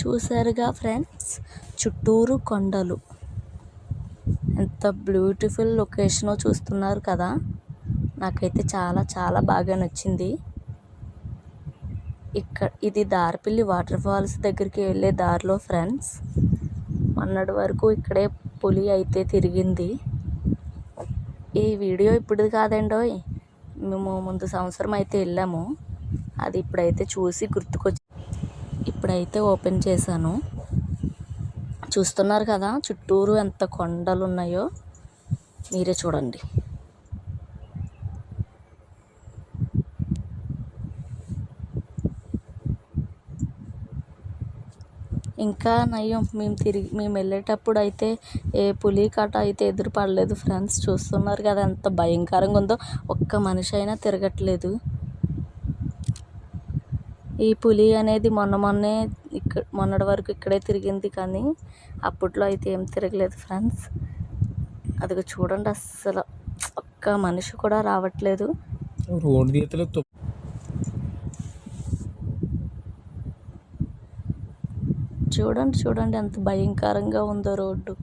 చూసారుగా ఫ్రెండ్స్, చుట్టూరు కొండలు. ఎంత బ్యూటిఫుల్ లొకేషనో చూస్తున్నారు కదా. నాకైతే చాలా చాలా బాగా నచ్చింది. ఇది దారపల్లి వాటర్ ఫాల్స్ దగ్గరికి వెళ్ళే దారిలో ఫ్రెండ్స్. మొన్నటి వరకు ఇక్కడే పులి అయితే తిరిగింది. ఈ వీడియో ఇప్పుడుది కాదండోయ్, మేము ముందు సంవత్సరం అయితే వెళ్ళాము. అది ఇప్పుడైతే చూసి గుర్తుకొచ్చి ఇప్పుడైతే ఓపెన్ చేశాను. చూస్తున్నారు కదా చుట్టూరు ఎంత కొండలు ఉన్నాయో, మీరే చూడండి. ఇంకా నయ్యం, మేము వెళ్ళేటప్పుడు అయితే ఏ పులి కాట అయితే ఎదురు పడలేదు ఫ్రెండ్స్. చూస్తున్నారు కదా ఎంత భయంకరంగా ఉందో, ఒక్క మనిషి అయినా తిరగట్లేదు. ఈ పులి అనేది మొన్నటి వరకు ఇక్కడే తిరిగింది, కానీ అప్పట్లో అయితే ఏం తిరగలేదు ఫ్రెండ్స్. అది చూడండి, అస్సలు ఒక్క మనిషి కూడా రావట్లేదు. చూడండి ఎంత భయంకరంగా ఉందో రోడ్డు.